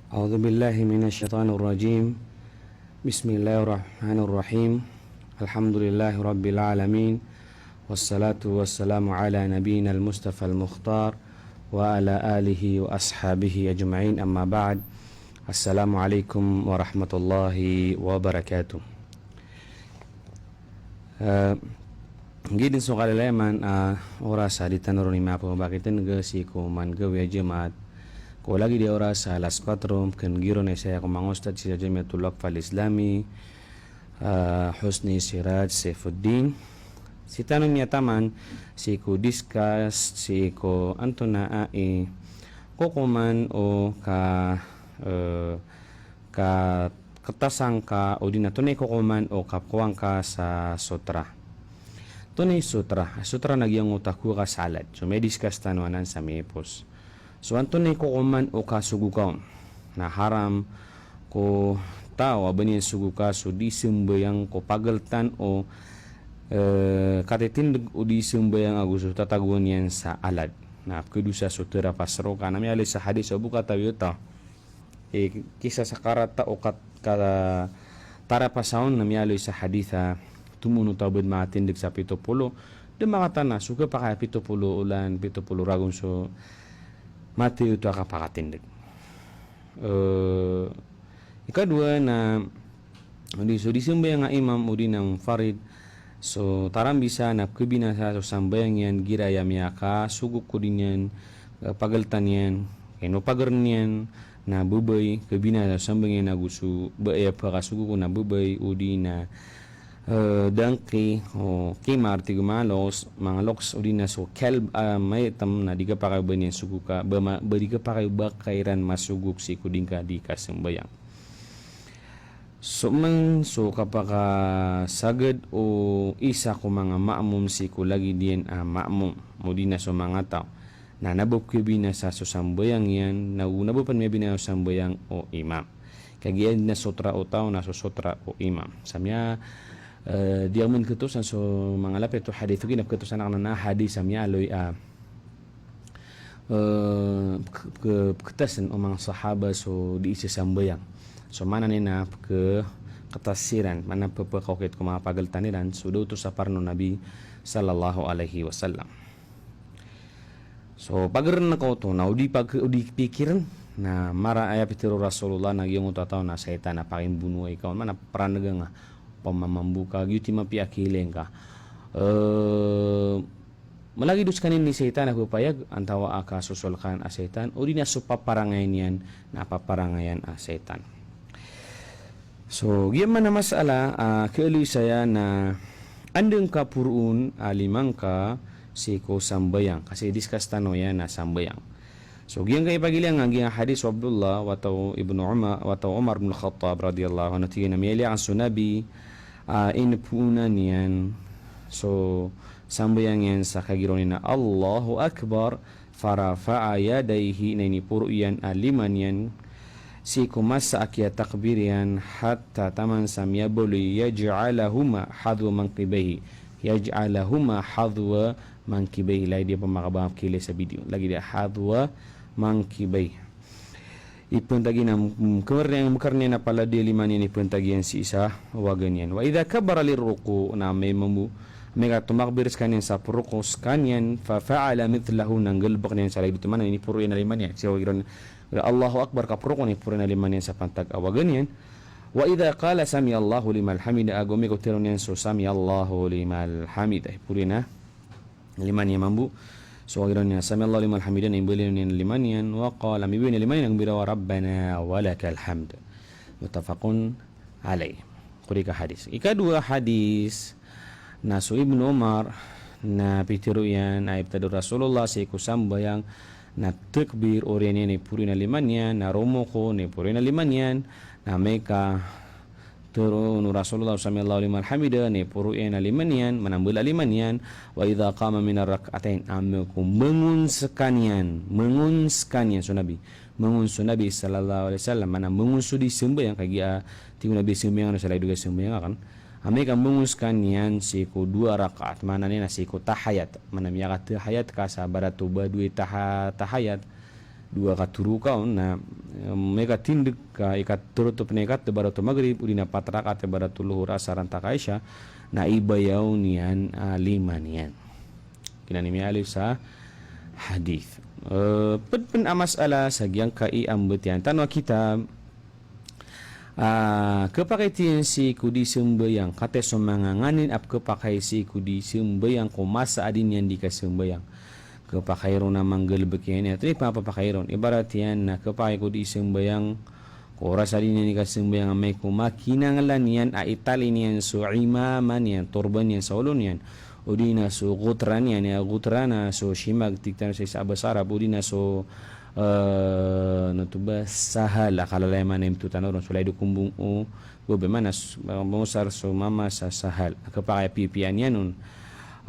أعوذ بالله من الشيطان الرجيم. بسم الله الرحمن الرحيم. الحمد لله رب العالمين، والصلاة والسلام على نبينا المصطفى المختار وعلى آله وأصحابه أجمعين. أما بعد، السلام عليكم ورحمة الله وبركاته. Gidin so kalaleman oras di tanuruni mapo bakitin ge si kuman ge wa jemaat ko lagi di oras alas 4 kan giro ne saya ko mangustad si Jamiatul Waqf Islami Husni Siraj Saifuddin si tanong niya taman si ko discuss si ko antona ai ko kuman o ka katasangka o dinatunay ko kuman o kapkuang ka sa sutra. Tunay sutra nagyang utaku ka salad. So may discuss tanuanan sa mepos. So antunay ko kuman o kasugukaon na haram ko tao abanyan suguka so di sumbayang ko pagaltan o katitindig o di sumbayang aguso tataguan yan sa alad. Na kedusa sutra pasro ka nami alis sa hadis o buka tayo ta. Kisa sa karata o tara pasaon nami alis sa haditha tumuno tabad matindig sa 70 de mga tanas suka pa kaya 70 ulan 70 ragon so mati ito akapakatindig. Ikadua na di sambayang nga imam o di ng farid so taram bisa na kubinasa so sambayang yan giraya miyaka suguk ko din yan pagaltan yan keno pagaran yan na bubay kubinasa sambayang yan nagusu baaya pa kasugo ko na bubay o di na dangki o kimar tigumalos mga loks o dinas o kelb may tam na di ka pa kayo ba niyan suguka di ka pa kayo ba kairan masuguk si kuding ka di kasambayang so kapaka sagad o isa ko mga maamum si ko lagi diyan maamum mo dinas o mga tao na nabukkibi na sa susambayang yan na unabupan may binayo sambayang o imam kagiyan na sutra o tao na sutra o imam samya dia mun ketusan so mga lapit to hadith ginap ketusan na hadis samya aloy ketasan o mga sahaba so di isa sambayang so mana ni na ke ketasiran mana pepekauket ko mga pagaltaniran so do to sa parno nabi sallallahu alaihi wasallam so pagaran na ko to na udi pikiran na mara aya pitiro Rasulullah na yung utataw na setan na pakimbuno ikaw mana pranaga nga pamamambuka yuti mapiakileng ka malagi dus kanin ni setan ako payag antawa aka susulkan a setan o di na paparangayan yan na paparangayan a setan. So giyan man na masala keuli saya na andeng ka purun limang ka si ko sambayang kasi discuss tano yan na sambayang. So giyan kay pagilang ang giyan hadis Abdullah watau Ibnu Umar watau Umar bin Khattab radhiyallahu anhu tina miyali ang sunabi inpunan yan so sambayang yan sa kagiron na Allahu Akbar farafa'a yadayhi na inipuro yan aliman yan si kumasa akya takbir yan hatta taman samya boli yaj'alahuma hadwa mankibayhi lagi dia pemakabang kile sa video lagi dia hadwa mankibayhi ipentagi na karne na pala di liman yan ipentagi yan si isa wagan yan wa idha kabara liruku na may tumakbiris kanyan sa purukos kanyan fa fa'ala mithlahu nang galbak niyan sa lagi dito man ini puro yan na liman yan siya wagiron Allahu Akbar ka purukon ni puro na liman yan sa pantag awagan yan wa idha qala sami Allahu limal hamida agumi ko tiron yan so sami Allahu limal hamida puro na liman yan mambu so wagiron niya sami Allahu limal hamida na imbulin yan liman yan wa qala mibin liman yan ang birawa rabbana walakal hamd mutafaqun alay kurika hadis ikadua hadis na so Ibnu Umar na pitiro yan ay ibtado Rasulullah si kusambayang na takbir oriyan yan ay puri na liman yan na romoko na puri na liman yan na meka turo nu Rasulullah sallallahu alaihi wasallam ni puro yan na liman yan manambul liman yan wa idha qama min ar-rak'atain ameku mengun sekanian so nabi sallallahu alaihi wasallam mana mengun sudi sembayang kagia tingu nabi sembayang na salai duga sembayang kan ame kan mengunuskan yan si ko 2 rakaat mana ni na si ko tahayat mana miyaka tahayat ka sa baratu ba 2 tahayat dua katuru kau na meka tindik ka ikat turutup nekat te baratu maghrib udina patrakat te baratu luhur asar anta kaisha na ibayau nian lima nian kina ni alif sa hadis pen amas ala sagyang kai ambetian tanwa kita kepakai si kudi sembayang kate somanganganin ap kepakai si kudi sembayang ko masa adin yang dika sembayang kepakairon na manggel begini atau apa pakairon ibarat yan na kepakai kudi sembayang ko rasa adin yang dika sembayang may ko makinangalan yan a italin yan so imaman yan torban yan saulon yan udina so gutran yan ya gutrana so shimag tiktan sa isa basara udina so natuba sahal akalala man im tutanoron sulay do kumbung o gobe manas mosar so mama sa sahal kapaya pipian yanun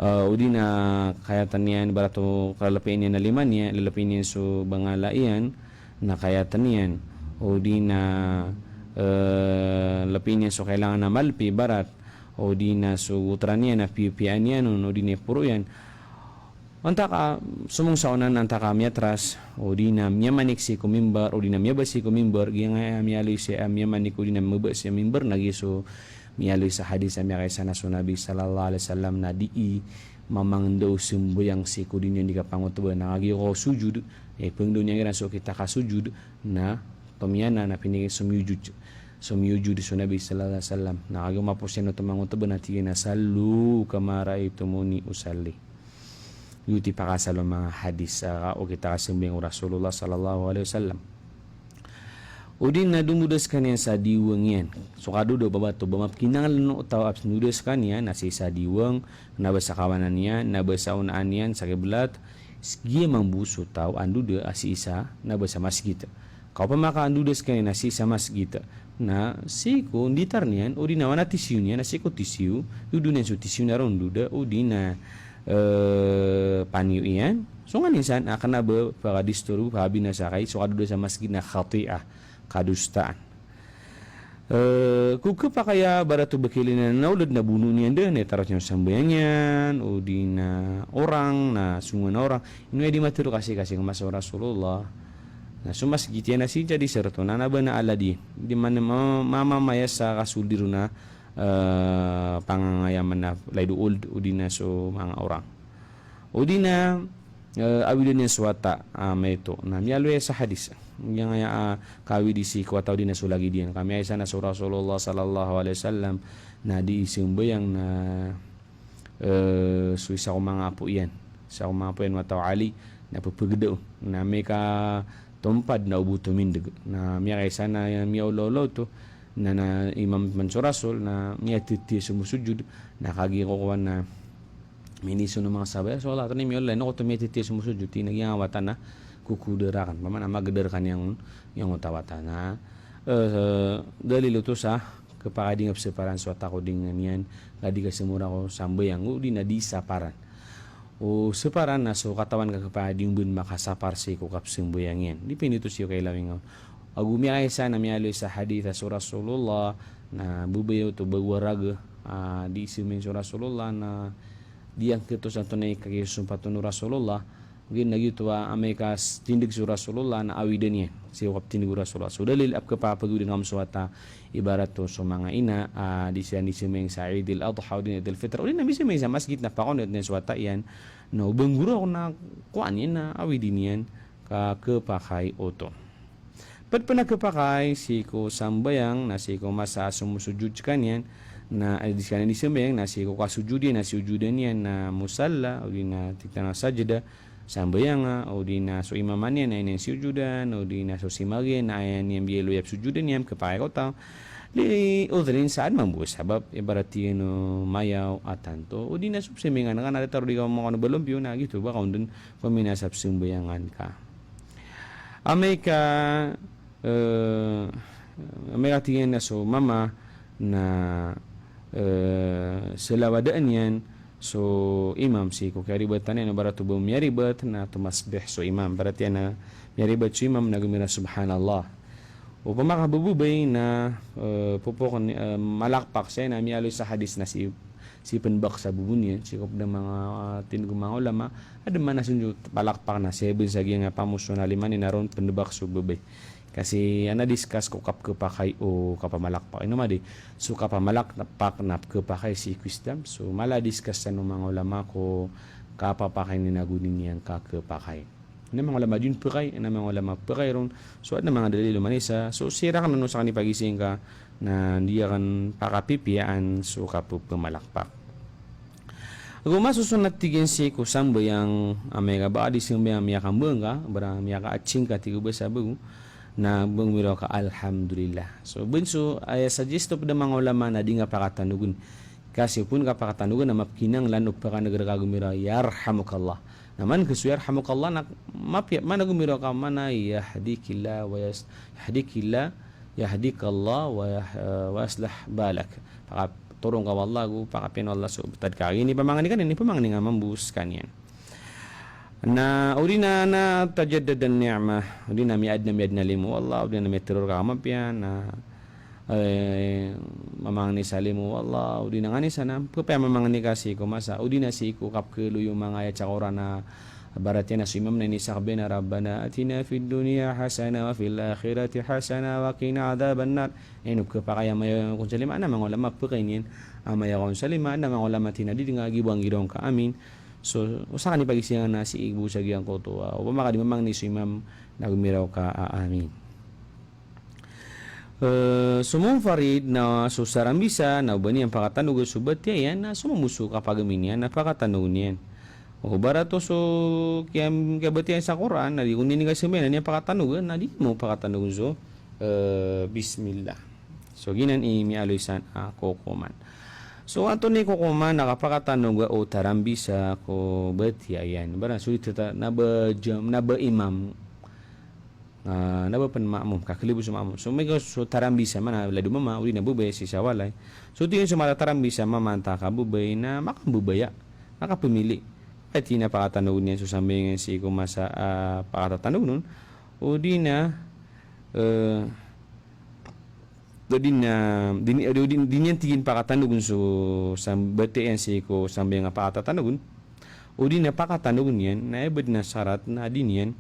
udina kayatan yan barato kalapin yan na liman yan lalapin yan so bangalaian na kayatan yan udina lapin yan so kailangan na malpi barat udina so utran yan na pipian yan udina puro yan antaka sumung saunan antaka miatras udina miamanik si kumimbar udina miabasi kumimbar giyang mialoy si miamanik udina mabas si mimbar nagiso mialoy sa hadis sa kaysa na Nabi sallallahu alaihi wasallam na di mamang daw sembayang si kudin yung dikapangotuba na agi ko sujud pengdo niya so kita ka sujud na pamiyana na pinigay sumyujud sa Nabi sallallahu alaihi wasallam na agi maposeno tumangotuba na tigina sallu kama raaitumuni usalli yuti pakasalo mga hadis o kita kasimbayang Rasulullah sallallahu alaihi wasallam udin na dumudas kaniya sa diwang yan so kadudo babato bamap kinangalan no utaw aps nudas kaniya na si sa diwang nabasa kawanan niya nabasa unaan yan sa kiblat giya mang buso taw anduda asi isa nabasa masjid kau pamaka andudas kaniya na si sa masjid na siko nditar niyan udin na wana tisiu niya na siko tisiu udin na so tisiu na ron duda udin na paniu iyan so nga ninsan akan na ba pakadisturu pahabinasakay so kaduda sa masjid na khati'ah kadustaan kuka pa kaya barato bakili na naulad na buno niyan din taros niya sambayang yan o di na orang na sungan na orang inuwi di maturo kasi mas Rasulullah na sumasgit yan na si jadi serto na naba na aladi di man mamamaya sa kasuldiru na pangangayaman na laidu old o di na so mga orang o di na awilin niya swata meto na miyalo sa hadis yang kawi di si kuataw din na sulagi diyan kami ay sana sa Rasulullah sallallahu alaihi wasallam na di simbayang na suisa ko mga apo yan sa ko mga apo yan mataw ali na pupugdo na may ka tumpad na ubuto mindig na miya kay sana miya ulolo to na Imam Mansur Rasul na miya titi sumusujud na kagi ko kuwan na miniso ng mga sabay so wala ito ni miya ulay no ko tumititi sumusujud tinaging awatan na kukuderakan paman magederkan yang utawatan na dalil ito sa kapakading separan suata ko dengan yan gadi ka semura ko sambayang udi na di saparan o separan na so katawan ka kapading bun makasapar si ko kapsimbayang yan dipindi to siyo kay lawing agumi ay sa namiyalo sa hadith sa Rasulullah na bubayo to bagwarag di simin sa Rasulullah na diang kito sa tunay kagisumpatun Rasulullah gin gitu Amerika tindig su Rasulullah na awidan niya si wakap tindig Rasulullah so dalil ap kapapagudi ngam suata ibarat to so mga ina di siya ni simeng sa Idul Adha din Idul Fitr ulin na bisimeng sa masjid na pakon na suata yan no bengguro ko na kuan yan na awidin yan ka kepakai oto pat panagkapakay si ko sambayang na si ko masa sumusujud kanyan na di siya ni simeng na si ko kasujudi na sujudan yan na musalla o na tiktan na sajda sambayang o di na so imaman yan ay nang sujudan o di na so simagin na ayan yung biyelo yap sujudan yan kapaya ko tao di udrin saan mambuos sabab ibarat yun mayaw at tanto o di na subsimingan na ka natataro di ka mga balumpyo na gitu ba kaun dun paminasap simbayangan ka amay ka may katingin na so mama na selawadaan yan so imam si ko kaya ribatan na barato ba miyaribat na tumasbih so imam berarti na miyaribat so imam na gumira subhanallah o pamakabububay na pupukon malakpak siya na miyaloy sa hadis na si si penbak sa bubunyan si kopda mga tinug mga ulama ada mana sunju palakpak na seben sagi nga pamuso na liman naron penbak su bubay kasi ana discuss ko kap kepakai o kapamalakpak ino madi so kapamalakpak na kepakai si Islam so mala discuss sa mga ulama ko kapapakai ni nagunin yang kakepakai na mga ulama din pakai na mga ulama pakai ron so at na mga dalilo manisa so sira kan sa kani pagising ka na dia kan pakapipiyaan so kapu pemalakpak Aku masusunat tigin si ko sambo yang amega ba di simbe amya kan benga bara amya ka acing ka tigo besa bu na beng miro ka alhamdulillah so benso ay suggest pada mga ulama na di nga pakatanugun kasi pun ka pakatanugun na mapkinang lan upaka negara ka gumira yarhamukallah naman kesu yarhamukallah nak mapya mana gumira ka mana yahdikillah wa yahdikillah yahdikallah wa aslah balak paka turong ka wallahu paka pin Allah so tad ka ini pamangani kan ini pamangani nga mambus kanyan na udina na tajaddad an-ni'mah udina miadna limu wallah udina mi terur ka mapya na mamangani salimu wallah udina ngani sana papa mamangani kasi ko masa udina si ko kap ke luyo mga ya cakora na baratnya na imam na ni sakbena rabbana atina fid dunya hasana wa fil akhirati hasana wa qina adzaban nar enu ke pakaya may kun salima na mga ulama pakainin amaya kun salima na mga ulama tinadi nga gibang gidong ka amin so usa ni pagisingan na si ibu sa giyang ko to o maka di mamang ni imam nagumiraw ka amin sumong farid na susaran bisa na ubani ang pakatanugo subat yan na sumumuso kapag minyan na pakatanugo niyan o barato so kiyam kabatiyan sa Quran na di kung ninigas sabihin na niya pakatanugo na di mo pakatanugo so bismillah so ginan imi aloysan kokoman so ato ni kokoman nakapakatanugo o tarambisa ko batiya yan bara sulit naba imam naba pan makmum kakalibu sa makmum so may so tarambisa man ladu mama uli na bubay si sawalay so tingin sa mata tarambisa mamanta ka bubay na makabubaya makapumili at tinapakatanog niya so sabi nga si kumasa pakatatanog nun o di na din yan tigin pakatanog so sambate yan si ko sabi nga pakatatanog o di na pakatanog niyan na ebad na sarat na din yan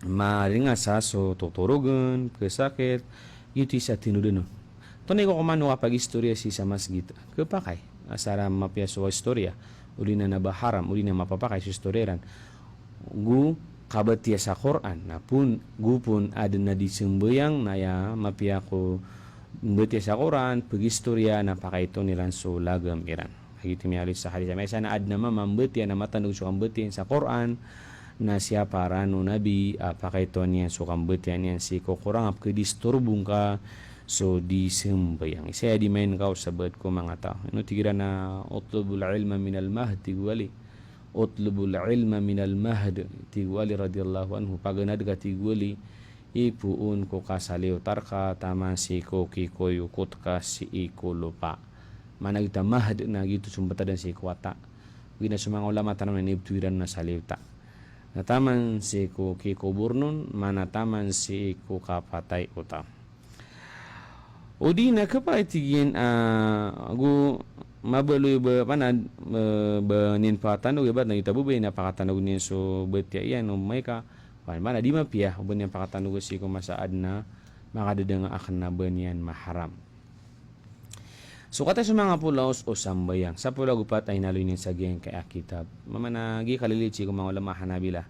maringasa so tuturugan kesakit ito sa tinudan tunay ko kumano kapag istorya si sa masjid kapakay asara mapya so istorya uli na nabaharam uli na mapapakay sa istoryaran gu kabatiya sa Quran na pun gu pun ada na di sembayang na ya mapya ko batiya sa Quran pagistorya na pakaito nilan so lagam iran hagiti mi alis sa hadis may sana ad na mamambatiya na matanog so kambatiyan sa Quran na siya para no nabi pakaito niya so kambatiyan niya si ko kurang ap ke disturbung ka so di sembayang saya di main kau sabat ko mga tao ino tigira na utlubul ilma minal mahd tigwali utlubul ilma minal mahd tigwali radhiyallahu anhu paganad ka tigwali ipuun ko kasaliw tarka tama si ko kiko yukot ka si iko lupa managita mahd na gitu sumbata dan si kuwata gina sumang ulama tanam na ibtuiran na saliw ta na taman si ko kiko burnun mana taman si ko kapatay utam Udi na kapay tigin agu mabaluy ba panad banin patanog ibat na itabu ba napakatanog niya so betya yan no may ka mana di mapia uban yang pakatanog si ko masaad na makadadang akan na banyan maharam so kata sa mga pulaos o sambayang sa pulau gupat ay naloy nin sa giyang kaya kitab mamanagi kalilichi ko mga ulama Hanabila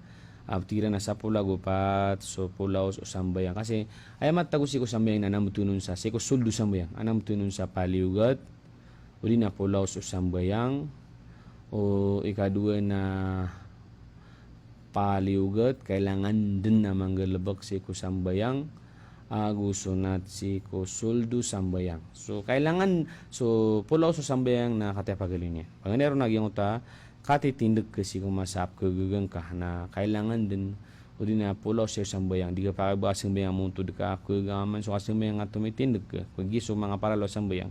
tira na sa pula gupat so pulaos o sambayang kasi ay matago si ko sambayang na namutunon sa si ko suldo sambayang anamutunon sa paliugat uli na pulaos o sambayang o ikadua na paliugat kailangan din na manggalabak si ko sambayang gusunat si ko suldo sambayang so kailangan so pulaos o sambayang na katapagaling niya panganero nagyang uta katitindag kasi kung masap kagagang ka na kailangan din o din na pulaw siya sambayang di ka pakaba sambayang muntod ka kagaman so kasambayang nga tumitindag ka pagiso mga paralo sambayang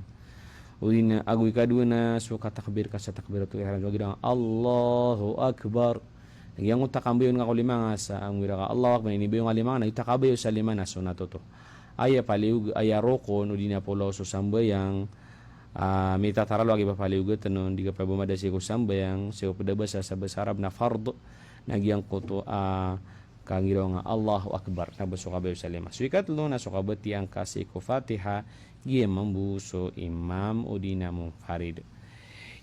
o din na agoy ka doon na so katakbir ka sa takbir at iharan wag ang Allahu Akbar nagyang utakambayon nga kulima nga sa ang wira ka Allahu Akbar inibayo nga lima nga nagtakabayo sa lima na so natuto aya paliug aya rokon o din na pulaw so sambayang Mita taralo agi papaliuga tanon diga pabumada siko sambayang siko pedabasa sa besarab na fard nagyang koto kangiro nga Allahu Akbar na basuka bayo salima. So ikatlo na sukabati ang kasiko Fatiha giye mambuso imam o dinamo farid.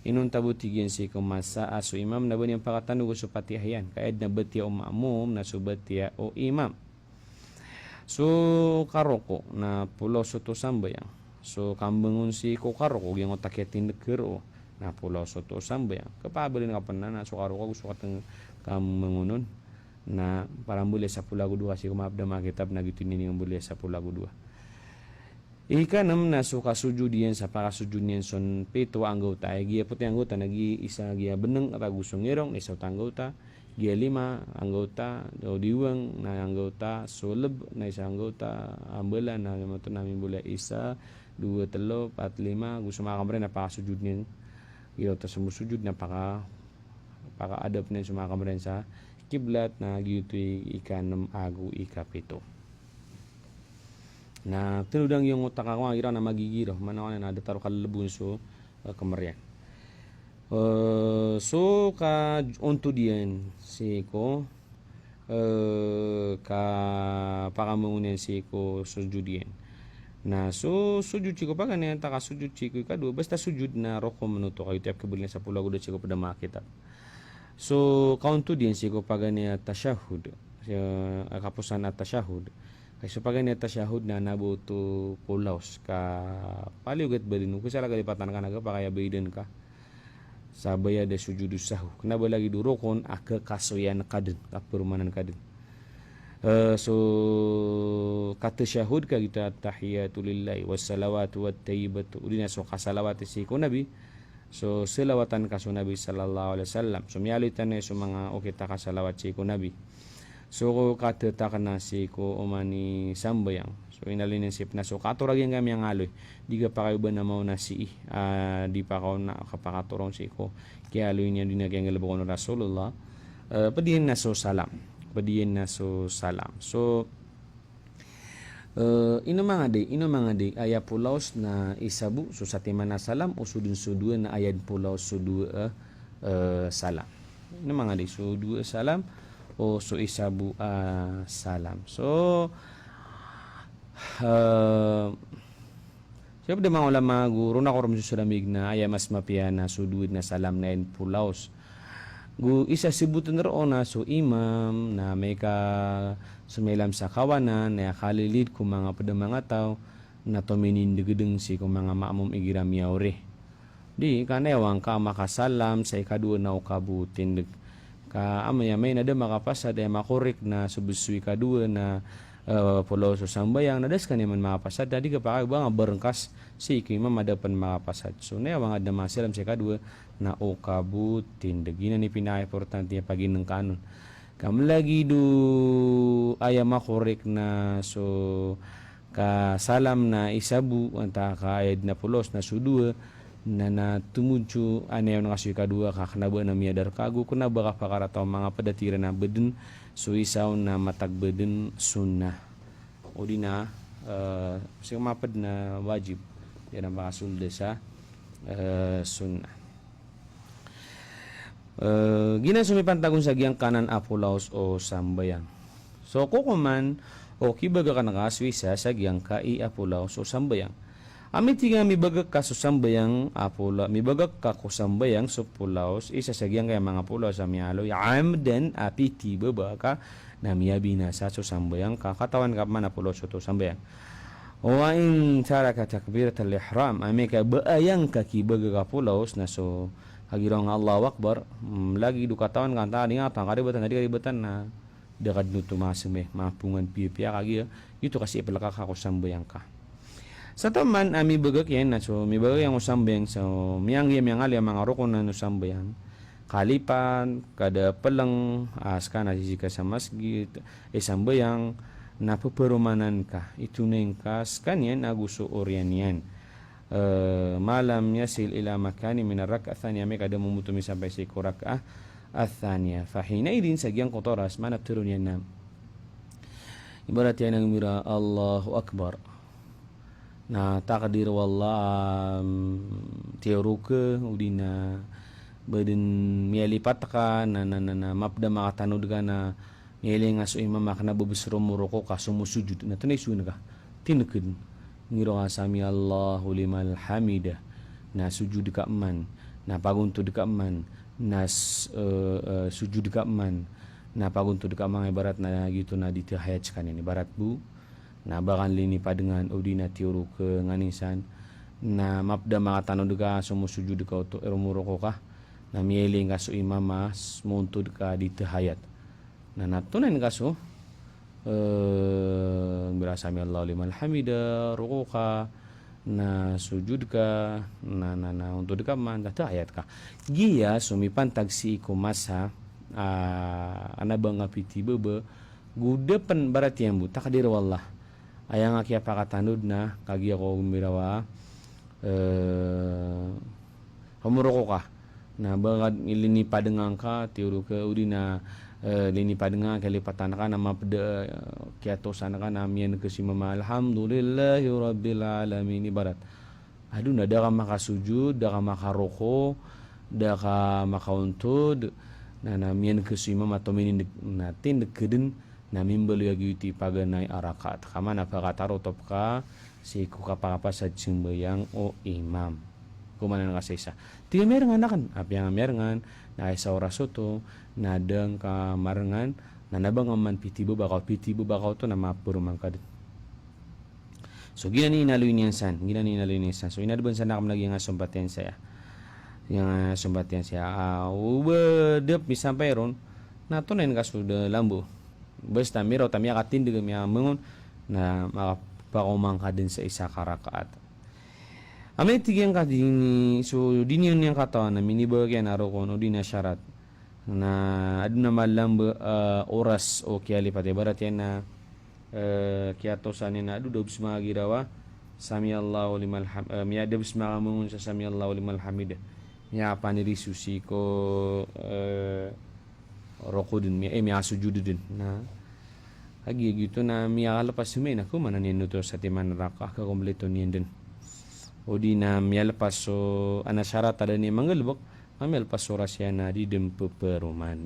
Inun tabuti giyan siko masa aso imam na bani ang pakatanugo so Fatiha yan kaed na bati o maamum na subati o imam. So karoko na pulo so to sambayang. So kambangun si ko karoko yang otakyatin nekero na pulo so to sambayang. Kapabalin ka pa na so karoko gusto katang kambangunon na parang boleh 10 lagu 2 si kumabda makitab na gitu nini ng boleh 10 lagu 2. Ikanam na suka sujud diyan sa pakasujud niyan son pito anggota ay giya puti anggota nagi isa giya beneng at gusong ngerong isa anggota giya 5 anggota o diwang na anggota soleb na isa anggota ambela na mato namin boleh isa 2 3 4 5 gusto makamre na pakasujud niyan giya ta sumusujud na paka-adap na sumakamre sa kiblat na giyutoy ikanam agu ikapito. Na tinudang yung utak ako ang ira na magigiro manawan na dataro kalabun so kamaryan. So ka onto diyan siko ka pakamungan siko sujudien. Na so sujud chiko pa ganyan taka sujud chiko ikado basta sujud na roko minuto kayo tiap kebulan sa pulago do chiko pada makitab. So kaunto din siko pa ganyan tasyahud kapusan at tasyahud. Kasi pa ganyan tasyahud na nabuto pulaos ka paliugat ba din kasi talaga lipatan ka naga pa kaya baiden ka sabaya de sujudu sahu kenapa lagi durokon aka kasoyan kadin kapurmanan kadin. So kata syahud ka kita tahiyatulillahi wassalawatu wattayyibatu udina so kasalawat si ko nabi so selawatan ka so nabi sallallahu alaihi wasallam so mialitan so mga okita kasalawat si ko nabi so kata takana si ko umani sambayang so inalinin sip na so katuragyan kami ang aloy di ka pa kayo ba na mau na si di pa ka na kapakaturong si ko kaya aloy niya dinagyang galabon ng Rasulullah padihin na so salam so ino mga day aya pulaos na isabu so sa timana salam o sudun na ayad pulaos so dua salam ino mga day so dua salam o so isabu salam so siya mga ulama guru na korum sulamig na aya mas mapiana so duwid na salam na en pulaos gu isa sibutan roon na so imam na may ka sumelam sa kawanan na kalilid kung mga pada mga tao na tuminindigedeng si kung mga maamom igiram yaure di kanewang ka makasalam sa ikadua na ukabutin ka amaya may nada makapasad ay makorek na subusui kadua na pulau so sambayang nadas kaniman makapasad dadi kapag ba nga berengkas si imam madapan makapasad so newang ada masalam sa ikadua na ukabutin dagina ni pinaka-importante pagi ng kanon kam lagi do aya makorek na so ka salam na isabu anta ka ayad na pulos na sudua na tumudyo anayaw na kasi kadua kakanaba na miyadar kago kuna baka pakarataw mga padatira na beden so isaw na matagbeden sunnah o di na siya mapad na wajib yan ang makasulda sa sunnah. Gina sumipantagon sa giyang kanan apulaos o sambayang. So kukuman o kibaga ka nakaswisa sa giyang kai apulaos o sambayang. Amit nga mibagak ka so sambayang apula, mibagak ka ko sambayang so pulaos isa sa giyang kaya mga pulaos sa miyaloy amden apiti baba ka na miyabina sa so sambayang ka katawan ka man apulaos so to sambayang. O in cara ka takbiratul ihram amika baayang ka kibaga ka pulaos na so hagirong Allahu Akbar lagi dukatawan kan tadi ngata karibatan na dekad nutu maseme mapungan piya kagi itu kasi ipalaka ka ko sambayang ka sa taman ami bagak yan na so mi bagak yang sambayang so miyang ali mga rokon na sambayang kalipan kada pelang askana sisika sa masjid sambayang na peperumanan ka itu neng kas kanyan aguso orianian malam yasil ila makani min ar-rak'ah thaniya may kada memutumi sampai sa rak'ah athaniya fahina idin sa giyang kotoras mana turun yan na ibarat yan ang mira Allahu Akbar na takdir wallah teoruke udina badin miali pataka na mapda makatanud ka na miali nga so imam makna bubusro muroko ka sumusujud na tunay sunaga tinukid ngiro nga sami Allahu limal hamida na sujud ka man na paguntud ka man na sujud ka man na paguntud ka man ibarat na gitu na ditahayat kanin ibarat bu na bakan lini padengan udina tiuru ke nganisan na mapda makatano ka sumusujud ka to erumuroko ka na mieling kaso imamas muntud ka ditahayat na natunan kaso berasa mi Allah liman hamida ruku ka na sujud ka na untuk ka man tahayat ka giya sumipan tagsi ko masa ana banga piti bebe gudepan barat yang bu takdir wallah ayang akia pakatanud na kagi ako mirawa hamuroko ka na bangat ilini padengang ka tiuru ke udina lini padengang kelipatan ka na mapda kiatosan ka na mian ke si mama alhamdulillahi rabbil alamin ibarat aduh na da ka makasujud da ka makaroko da ka makauntod na mian ke si mama to minin natin dekeden na mimbel yagi paganay arakat kama na pakataro top ka si kukapa sa simbayang o imam kumanan ka sa isa tiga merengan na kan apyang merengan na isa oraso to na deng ka marengan na nabang aman piti bakaw to na mapuruman ka din so gina ni inaluin yan san so inadban sa nakam lagi nga sumbatian saya yang sumbatian saya ubedep misampay ron na tunain ka sudah lambo basta miro tamya katindig mi amungon na makapakumang ka din sa isa karakaat amay tigyan ka din so din yun yung katawan na minibagyan aro ko no din na syarat na adu na malam oras o kiali pati barat yan na kiatosan na adu dobs mga girawa sami Allahu limal miya dobs mga amungon sa sami Allahu limal hamida miya panirisusi ko roko din miya sujud din na agi gitu na miya lepas sumin aku mana ni nutur sa timan raka ka kompleto ni din o di na miya lepas so ana syarat ada ni mangelbok amel pas orasya na di din peperuman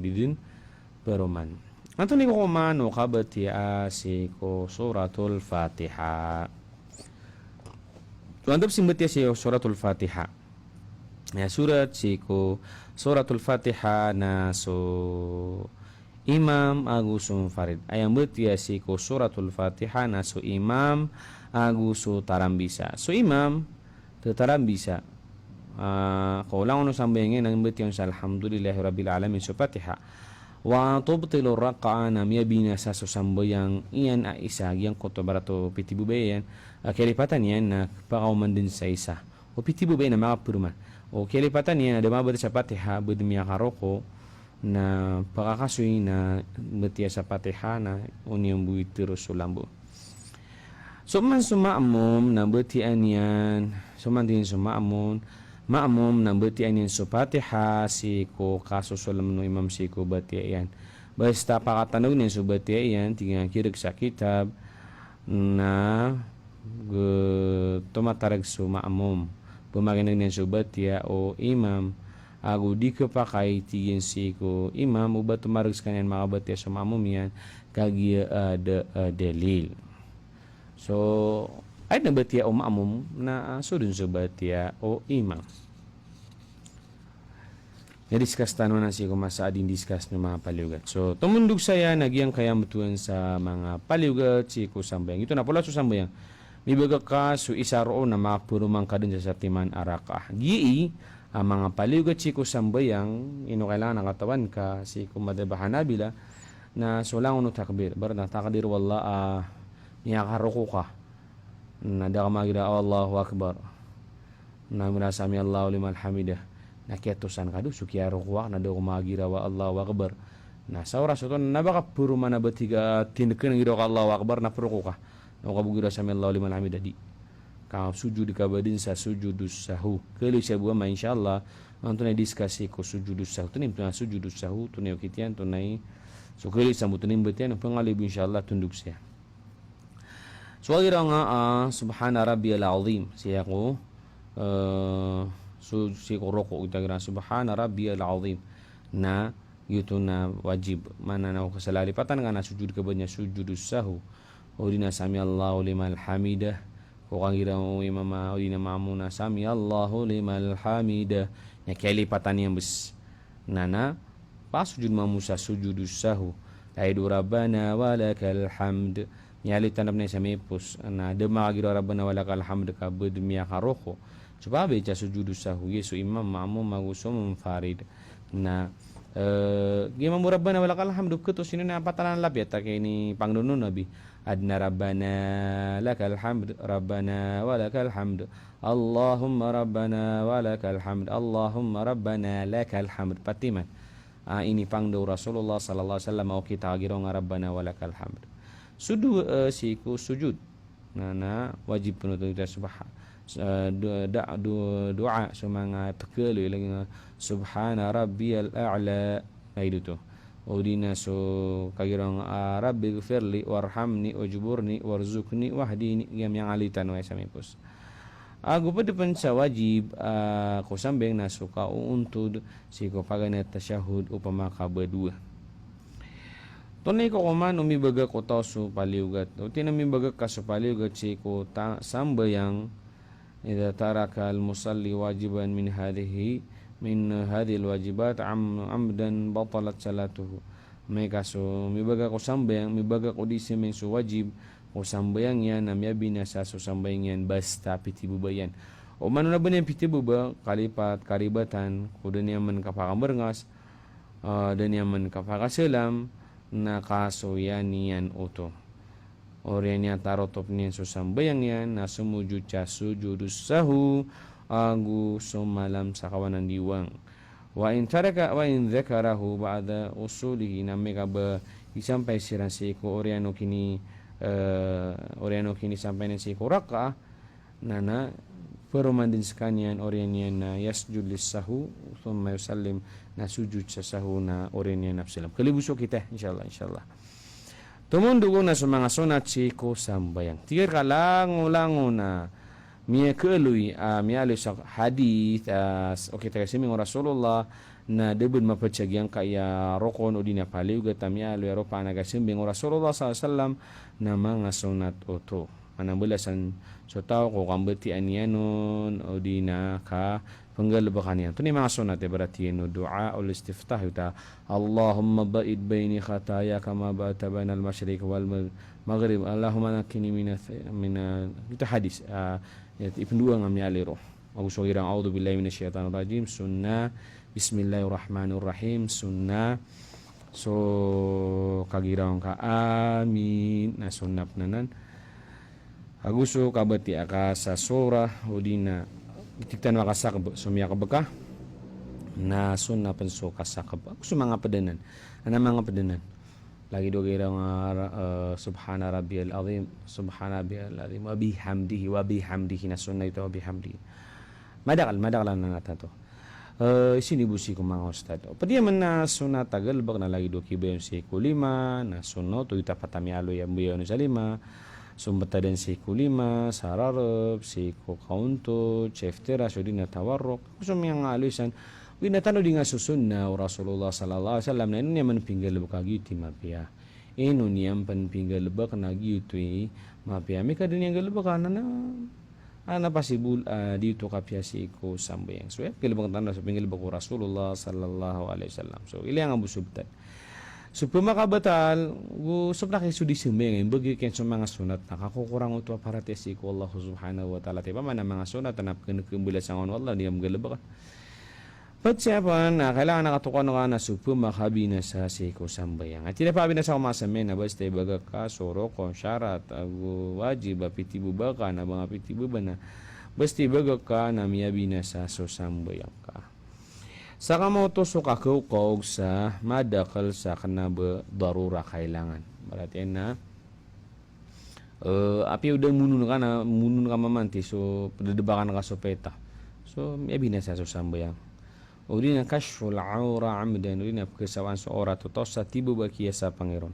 anto ni ko mano kabati si ko suratul Fatiha tuandap simbati si suratul Fatiha ya surat si ko suratul Fatiha na so Imam Agusum Farid ayam betia si ko suratul Fatiha na so Imam Agusu Tarambisa so Imam te Tarambisa ko lang no sambayangin ang betia sa alhamdulillahi rabbil alamin so Fatiha wa tubtilu raq'a na miyabina sa so sambayang iyan a isa yang koto barato pitibubayan kelipatan yan na pakauman din sa isa o pitibubayan na makapurman o kelipatan yan ada mabada sa Fatiha budmiya karoko na pakakasuy na betia sa Fatiha na unyong buit terus sulambo so man sumamum na betian yan sumantin sumamum ma'mum na betian yan sa Fatiha si ko kaso sulam no imam si ko betia yan basta pakatanog niya sa betia yan tingang kirig sa kitab na tumatarag sa ma'mum pumaginag niya sa betia o imam agu di kepakai tigin si ko imam ubat tumarag kanyan mga batya sa mamum yan kagi ada delil so ay na batya o mamum na sudun sa batya o imam na-discuss tanong na si ko masaading discuss ng mga paliugat so tumundog saya nagyang kaya mutuan sa mga paliugat si ko sambayang ito na pula so sambayang mibaga ka so isa roon na mapurumang ka dun sa timan araka gii ang mga paliugat si ko sambayang ino kailangan ng katawan ka si ko madabahan nabila na sulang uno takbir bar na takdir wallah niyakaruko ka na da ka magira Allahu Akbar na minasami Allahu liman hamidah na kiyatusan ka do sukiyaruko na da ko magira wa Allahu Akbar na sa oras ito na baka puro manabatiga tindakin ng iro ka Allahu Akbar na puro ka na kabugira sami Allahu liman hamidah di ka sujud kabadin sa sujudus sahu kali siya buwa ma insyaallah anto na diskusi ko sujudus sahu tunim tuna sujudus sahu tunay kitian tunay so kali sa mutunim betian pangalib insyaallah tunduk siya So ira nga subhana rabbiyal azim siya ko si roko kita gira subhana rabbiyal azim na yuto na wajib mana na kasalalipatan nga na sujud ka banya sujudus sahu o di na sami Allahu liman hamidah ko kangira o imama o di na maamuna sami Allahu liman hamidah nya kalipatan yang bes nana pas sujud mamusa sujudus sahu aidu rabbana walakal hamd nyali tanam na sa mepos na dema gira rabbana walakal hamd ka bedmiya karoko coba baca sujudus sahu yesu imam maamum magusum farid na gimana rabbana walakal hamd keto sini na patalan lab ya tak ini pangdono nabi adna rabbana lakal hamd rabbana walakal hamd Allahumma rabbana walakal hamd Allahumma rabbana lakal hamd patiman ini pangdo Rasulullah sallallahu alaihi wasallam mau kita agiro rabbana walakal hamd sudu siku sujud nana wajib penutup kita doa semangat tekelu lagi subhana rabbiyal a'la itu tuh udina so kagirong rabbi gfirli warhamni wajburni warzuqni wahdini yang alitan wa samipus aku pada pensa wajib ko sambeng na suka untuk si ko pagana tasyahud upama ka bedua tonay ko man umibaga ko tasu paliugat uti na mibaga ka so paliugat si ko sambayang idza taraka al musalli wajiban min hadhihi al wajibat amdan batalat salatuhu may kaso mibaga ko sambayang mibaga ko di men so wajib o sambayang yan namya binasa so sambayang yan basta pitibubayan o mano na ba niyan pitibuba kalipat karibatan kudan yaman kapakamergas dan yaman kapakaselam na kaso yan niyan uto orian niya tarotop niyan so sambayang yan na sumujud cha sujudus sahu agu sumalam sa kawanan diwang wa in dzakarahu ba'da usulihi namika ba isampai siransi ko oriano kini sampai nasi kuraka nana perumandin sekalian orianian na yasjud lis-sahu thumma yusallim na sujud sa sahu na orianian nafsilam kalibuso kita insyaallah tumundugo na sa mga sunat si ko sambayang tiga kalango na miya keului miya sa hadith okay tayo siming Rasulullah na debut mapacagyan kaya rokon o dina paliw gatamya lo Europa nagasimbing Rasulullah sallallahu alaihi wasallam na mga sunat oto anang belasan so tao ko kambati anianon o dina ka panggalbakan yan to ni mga sunat berarti no doa ul istiftah ta Allahumma ba'id baini khataya kama ba'ata bainal masyriq wal maghrib Allahumma nakini min itu hadis ipendua ngamnya liro aku sogirang a'udzu billahi minasyaitonir rajim sunnah bismillahirrahmanirrahim sunnah so kagirang ka amin na sunnah nanan aguso kabati aka sa surah udina tiktan makasak sumya kabaka na sunnah penso kasak aguso mga pedenan ana mga pedenan lagi do girang subhana rabbiyal azim subhana rabbiyal azim wa bihamdihi na sunnah itu wa bihamdihi madakal na natato sini busi ko mga ustad padi man na sunat tagal bag na lagi do kibayon si kulima na sunno to ita patami alo yang buyo ni salima sumbata den si kulima sararab si ko kaunto cheftera so din tawarruk kusum yang alisan winatano di nga susunna Rasulullah sallallahu alaihi wasallam na ini man pinggal bag agiti mapia ino niyam pan pinggal bag na agiti mapia mi kadin yang galbag na ana pasibul dito kapiasi ko sambayang so kilbang tanda sa pingil bako Rasulullah sallallahu alaihi wasallam so ilang ang busubtan so pumakabatal gusop na kay sudi sumbeng bagi ken sa mga sunat nakakukurang uto para tesi ko Allah subhanahu wa ta'ala tiba man mga sunat na kembulas ang Allah niyam galbaka Pat siya kailangan nakatukan ka na supo makabina sa siko sambayang. At tidak pa binasa kumasamin na basta ibaga ka, soro ko, syarat, agu wajib, pitibu ba ka, na mga pitibu ba na basta ibaga ka na miyabina sa so sambayang ka. Sa kamoto so kakukog sa madakal sa kanaba darura kailangan. Berarti na api udah munun ka mamanti so padadebakan ka so peta. So miyabina sa so sambayang. Udina kashful aura amdan udina kesawan seorang tu tosa tibu baki sa pangeron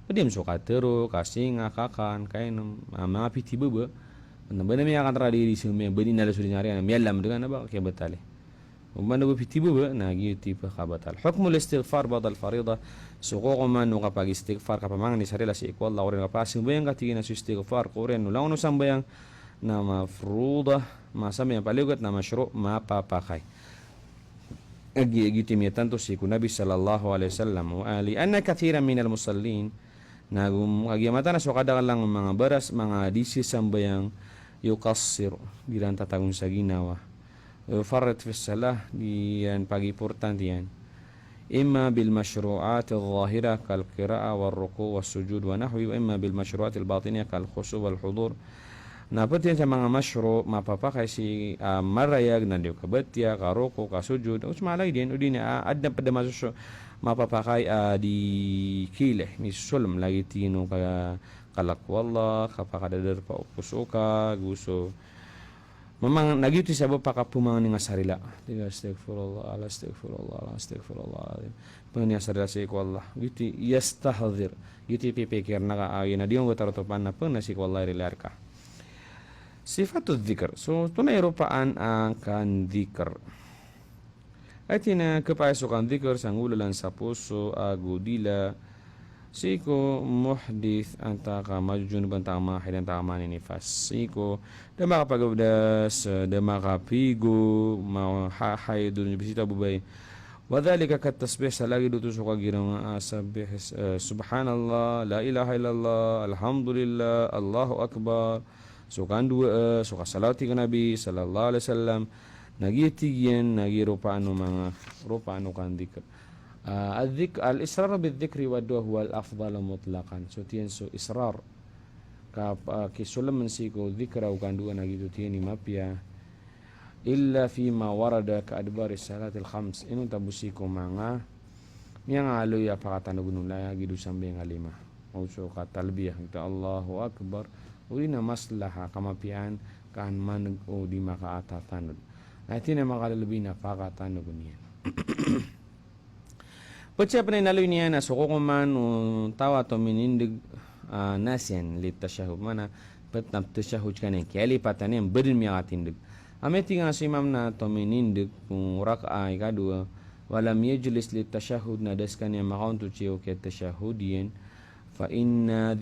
Diam suka teru kasinga kakan kainum mga piti bebe bana mi akan tradiri sume bani nala suri nyari ana miallam dengan ba ke betale ومن هو بتيبه ناجي تيبه خبطال حكم الاستغفار بعد الفريضة سقوق ما نوقع باقي استغفار كapa mang ni sarila si ikwalla oren kapa sembayang katigina su istighfar koren no launu sambayang na mafruḍah ma sambayang paligot na masyru' ma papakai agi timia tanto si Nabi sallallahu alaihi wasallam wa ali anna kathiran minal musallin nagum agi matana so kada lang mga baras mga disi sambayang yuqassir diranta tagung saginawa فرط في الصلاة dian pagi portan dian إما بالمشروعات الظاهرة كالقراءة والركوع والسجود ونحوه وإما بالمشروعات الباطنية كالخشوع والحضور napatin sa mga mashru mapapakai si marayag na diyo kabatya karoko kasujud us malay din udi na adna pada masus mapapakai di kileh misulm lagi tino kaya kalakwallah kapakadadar pa upusuka gusto memang nagitu sabab pakapumang ni ngasarila tiga astagfirullah astagfirullah pengni asarila si ko Allah gitu yastahdzir gitu pikir naga ayina diong tarotopan na pengna si ko Allah rilarka sifatul dzikr so tunai rupaan akan dzikr atina kepasukan dzikr sangulalan sa puso agudila siko muhdith antaka majun bantang mahidan taman ini fasiko dan makapagabdas dan makapigo mau haidun bisita bubay wadhalika kat tasbih salagi dutu suka girang asabih subhanallah la ilaha illallah alhamdulillah allahu akbar sukan dua suka salawati ke nabi sallallahu alaihi wasallam nagi tigian nagi rupa anu kan dzikr al-israr bil-dzikri wa du'a huwa al-afdal mutlaqan so tien so israr ka kisulam mensiko dzikra ukan dua nagi tu tien mapia illa fi ma warada ka adbar salatil khams inu tabusiko manga yang alu ya pakatan gunula gitu sampai ngalima mau so ka talbiyah kita Allahu akbar ulina maslaha kamapian kan man o di maka atatan natina maka lebih na pakatan gunian Pecah nalu ini na sokoman tawa to minindig nasian li tashahud mana petnam tashahud kane kali patane berin mi atindig ameti nga simam na to minindig raka'a ikadua walam yajlis li tashahud na daskan ya makauntu ciyo ke tashahudien fa inna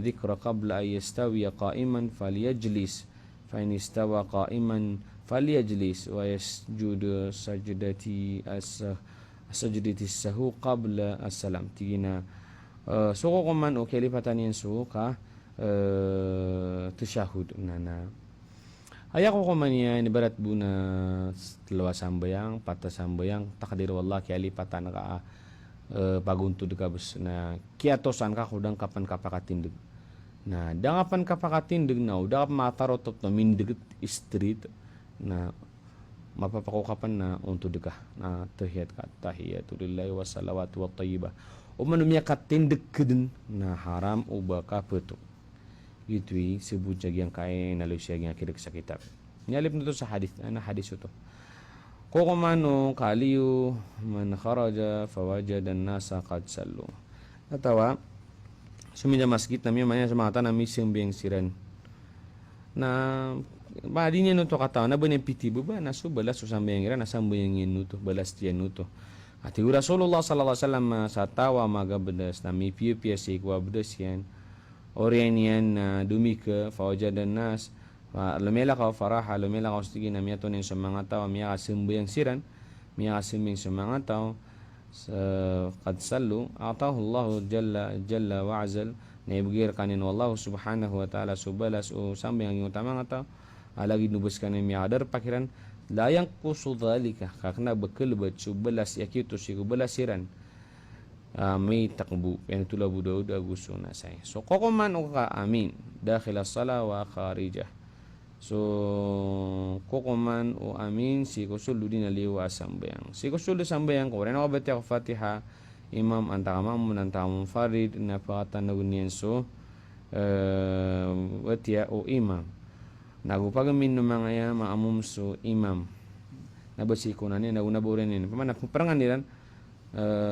dhikra qabla ay yastawi qa'iman falyajlis fa in istawa qa'iman falyajlis wa yasjudu sajdati sajditis sahu qabla as-salam tigina suko kuman o kelipatan yan suka tashahud nana ayako kuman yan ibarat buna dalawa sambayang pata sambayang takdir wallah kelipatan ka paguntud ka bus na kiatosan ka kudang kapan kapakatindig na dangapan kapakatindig na udah matarotop na mindig street na mapapakukapan na untuk dekah na tahiyatu lillahi wa salawatu wa tayyibah umanumya katindik kedin na haram ubaka petu gitu sebut jagi yang kaya nalusya yang akhir sa kitab nyalip nito sa hadis ana hadis ito koko mano kaliyu man kharaja fawajada an-nasa qad sallu atawa suminja masjid namanya manya sa mga tanami simbing siran na Badinya nuto kata na bane piti buba na so balas so sambayang ira na sambayang nuto balas tiyan nuto. Ati Rasulullah sallallahu alaihi wasallam sa tawa magabedas na mi piya si kwa bedas yan. Orian yan na dumika fawajadan nas fa lumela ka faraha lumela ka ustige na miya tonin sa mga tao miya ka sambayang siran miya ka sambayang sa mga tao sa qad sallu atahu Allah jalla wa azal na ibgir kanin wallahu subhanahu wa ta'ala subalas o sambayang yung tamang tao alagi nubuskan yang miadar pakiran layang kusudalika kakna bekal bacu belas yakitu si belas siran may takbu yan tula budod agusuna say so kokoman uka amin dakhil as-sala wa kharijah so kokoman o amin si kusulu din aliwa sambayang si kusulu sambayang ko ren ako bati ako Fatiha imam antakamam nantamum farid na pakatan nagunian so watia o imam nagupagamin ng mga yan maamum so imam nabasiko na niya nagunaburin niya pamana perangan nilan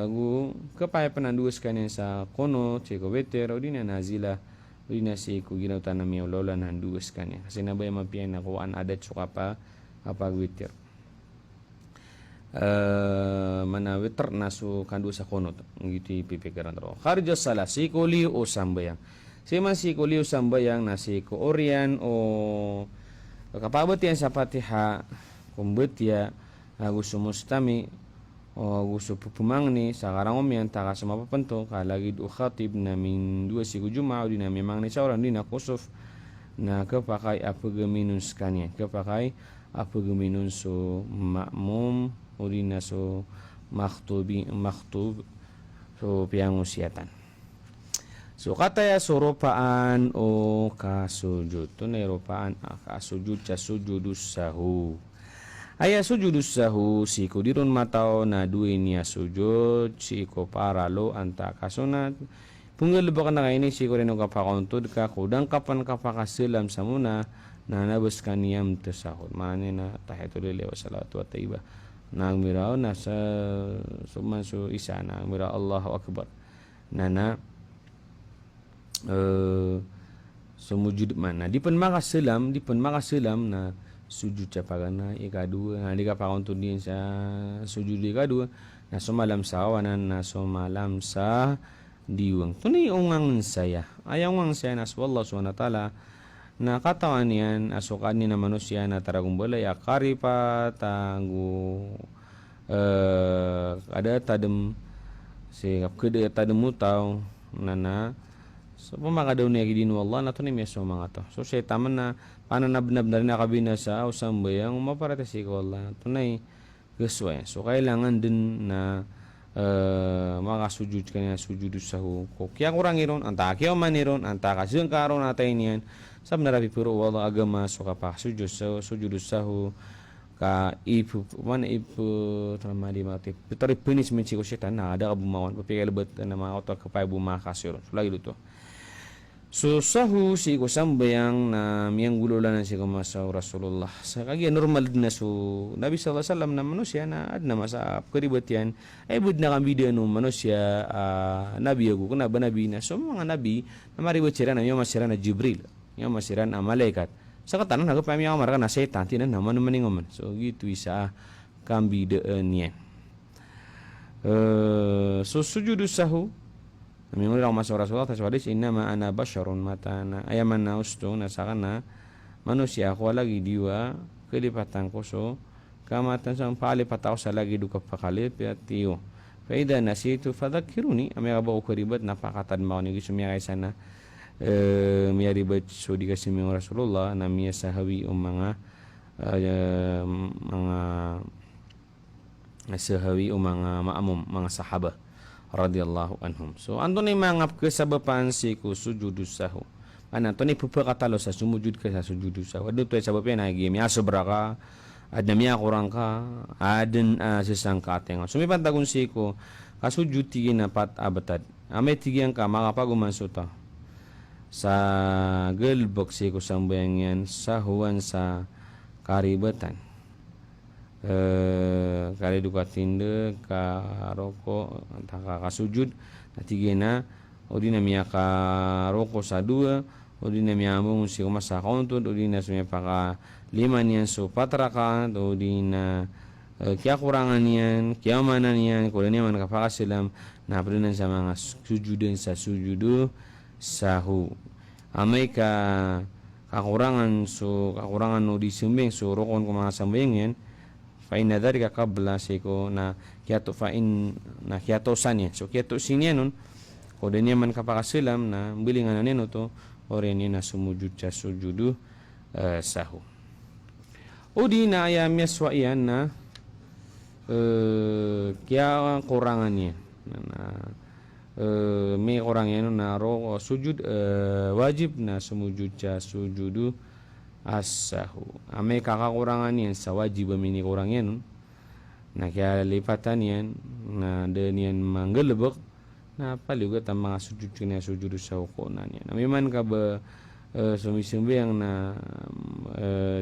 gu kapaya pananduas kanya sa kono chiko weter o di na nazila o di na si kuginaw tanam yung lola nanduas kanya kasi nabay mapiyan na kuan adat suka pa kapag weter mana weter nasu kandu sa kono gitu pipikiran ro kharja sala si kuli o sambayang si man si kuli o sambayang na si ko orian o kapabot yan sa Fatiha kumbut ya gusto mustami o gusto pumangni sa karangom yan taka sa mapapanto kalagi do khatib na min dua siku Juma'a di na memang ni sauran di na kusuf na kapakai apa geminus kanya kapakai apa geminun so makmum o di na so maktub so piang usiatan so kataya so ropaan o kasujud to na ropaan kasujud sa sujudus sahu aya sujudus sahu si kudirun matao na duin niya sujud si ko paralo anta kasunat punggal ba na ini si ko rin kapakauntod ka kudang kapan kapakasilam sa muna na nabas kaniyam tasahud mani na tahiyatul lillahi wa salatu wa taiba na mirao na sa sumansu isa na mirao Allahu akbar nana sumujud mana di pen makasilam na sujud capagana ikadua na di kapakauntod din sa sujud ikadua na sumalam sa awanan na sumalam sa diwang tunay ungang saya ayang ungang saya na Allah subhanahu wa ta'ala na katawan yan asukan ni na manusia na taragumbala ya karipa tanggu ada tadem si kapkede tadem mutaw na so pumakadaw niya gidinu Allah na tunay may mga to so siya taman na pananabnab na rin nakabina sa usang bayang maparatasi ko Allah tunay gaswa so kailangan din na makasujud kanya sujud sahu ko kaya kurang iron anta kaya maniron anta kasing karon natin yan sab narabi puro wala agama so kapag sujud sahu ka ipu mana ipu tramadi mati pitari punishment si ko setan na ada kabumawan papikal bet na mga otak kapay bumakasiro so lagi luto so sahu si ko sambayang na miyang gululan si ko masaw Rasulullah sa kagi normal na so Nabi sallallahu alaihi wasallam na manusia na adna masa karibat yan ay bud na kami video no manusia nabi ako kuna ba nabi na so mga nabi na maribot sila na yung masira na Jibril yung masira na malaikat sa katanan ako pa miyaw maraka na setan tinan naman maningoman so gitu isa kami daan yan so sujudu sahu Mingon lang masuk Rasulullah taswadis innama ana basyarun matana ayaman na usto na sakana manusia ako lagi diwa kelipatan ko so kamatan sang palipat ako sa lagi duka pakalip at tiyo faida nasitu fadhakiruni amya ba ko ribat napakatan mao ni gisumya kay sana miya ribat so di kasi mingon Rasulullah na miya sahawi mga sahawi mga maamum mga sahaba radhiyallahu anhum so anto ni mangap ke sabapan si ku sujudus sahu ana to ni pupakatalo sa sumujud ka sa sujudus sahu adu to sababnya na gi mi asobraka adna mi kurang ka aden sesangka atenga sumipan tagun si ku kasujud tigi na pat abatad ame tigi ang ka makapaguman suta sa gelbok si ku sambayangyan sahuan sa karibatan kali duka tinde ka roko antaka kasujud natigena odina miya ka roko sa dua odina miya mung si umasa kauntod odina sumya paka lima niyan so patraka odina kya kurangan niyan kya manan niyan kodanya man kapakasilam na prunan sa mga sujudin sa sujudu sahu amay ka kakurangan no di sumbing so rokon ko mga sambing yan fa inna dhalika qabla siko na kiato fa in na kiato sanya so kiato sinya nun kodenya man kapakasilam na bilingan neno to oreni na sumujud sa sujudu sahu udi na ayam yaswa iyan na kya kurangannya na may kurangnya na ro sujud wajib na sumujud sa sujudu as-sahu amay kakakurangan yan sa wajib amini kurang yan na kaya lipatan yan na dan yan manggelebek na paligot ang mga sujud kanya sujud sa hukunan yan amay man ka ba sumisembeng na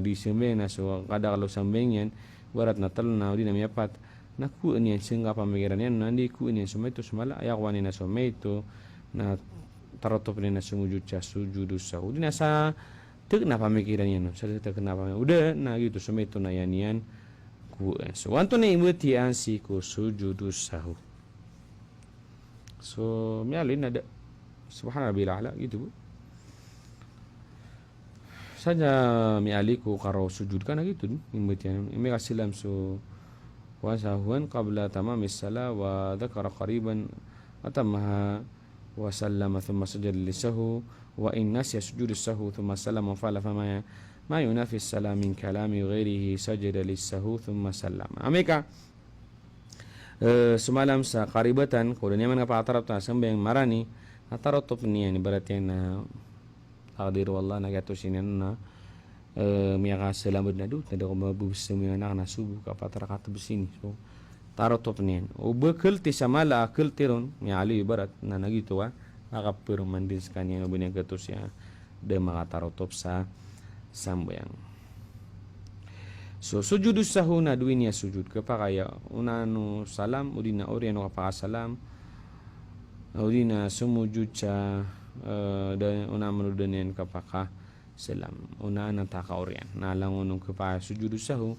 disembeng na so kada kalau sembeng yan barat na talo na di namiapat na ku niyan singa pamikiran yan nandi ku niyan sumaito sumala ayakwani na sumaito na tarotop ni na sumujud sa sujudu sahu di nasa tek na pamikiran yan sa tek na pamikiran udah na gitu sumaito na yan ku so wanto na imuti an si ku sujudu sahu so mialin ada subhanallah ala gitu bu saja miali ku karo sujud kan gitu imuti an imi kasilam so wa sahwan qabla tamamis salah wa dzakara qariban atammaha wa sallama thumma sajada lisahu wa in nasiya sujud as-sahwi thumma sallama fala fama ma yunafi as-salam min kalami ghairihi sajada lis-sahwi thumma sallama ameka semalam sa qaribatan ko dan yaman ka patarap ta sambeng marani atarotop niyan berarti na taqdir wallah na gato sinan na miyaka salamud na do tada ko mabubus mo na na subu ka patarakat besini so tarotop niyan o bekal ti samala akal tiron mi ali barat na nagito wa nakapiro mandis kanya no binya gato siya de mga tarotop sa sambayang so sujudu sahu na duin ya sujud kapakaya unano salam udina oriano kapakasalam udina sumujud sa dan unamanu denen kapaka salam una nataka orian nalangon kapaka sujudu sahu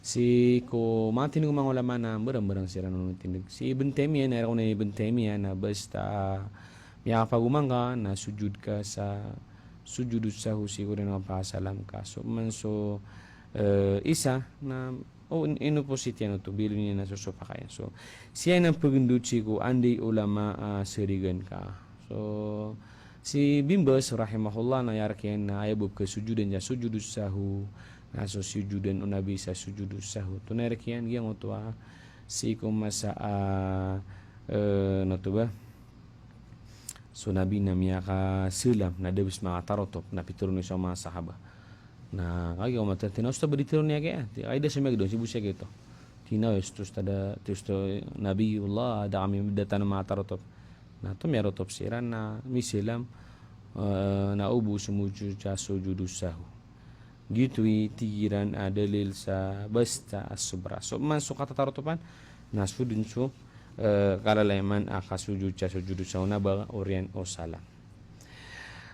si ko matin ko mga ulama na berang-berang sira no tindig si Ibn Taymiyah na raw na Ibn Taymiyah na basta miya pagumanga na sujud ka sa sujudu sahu siguro na pasalam ka so man so isa na ino po si tiyan to bilin niya na susupa kaya so siya nang pagundutsi ko andi ulama sirigan ka so si Bimbas rahimahullah na yarkin na ayabub ke sujudan ja sujudu sahu na so sujudan unabi sa sujudu sahu to narkian gyang utwa si kumasa no to ba so nabi na miyaka silam na debis mga tarotop na pituro ni sa mga sahaba na kaya umata tinaw sta baditiro niya kaya ay da semeg don si busya gitu tinaw estos tada testo nabiullah da kami datan mga tarotop na to merotop siran na misilam na ubu sumuju sa sujudu sahu gitu tigiran dalil sa basta as-subra so man so kata tarotopan na sudun so kalaleman akasujud sa sujudu sahu na ba orian o salam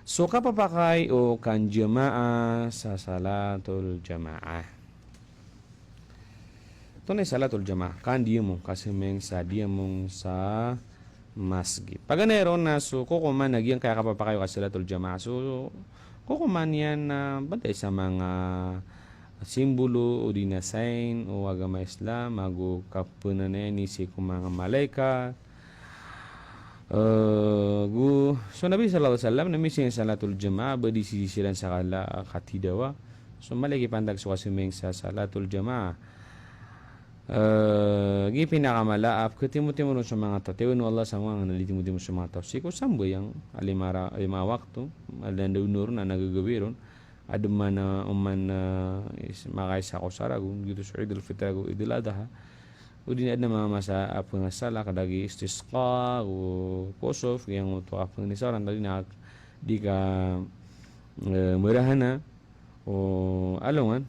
so kapapakai o kan jamaah sa salatul jamaah to na salatul jamaah kan dia mo kasemeng sa dia mong sa masjid. Paganero na so kukuman nagyang kaya kapapakayo ka salatul jamaah. So kukuman yan na bantay sa mga simbolo o di na sign o agama Islam mago kapunan na yan isi kung mga malaikat. So Nabi sallallahu alaihi wasallam na misi salatul jamaah ba di sisilan sa katidawa. So malaki pandag so kasimeng sa salatul jamaah. Pinakamalap ketimo-timo sa mga tatewen wallah sa mga nalitimo-timo sa mga tafsir ko sambo yang lima waktu adan unur na nagagawiron aduma na uman makaisa ko saragun gitu sa Idul Fitr ko Idul Adha udin adna mga masa apang sala kadagi istisqa o kosof yang to apang ni saran tadi na di ka murahana o alongan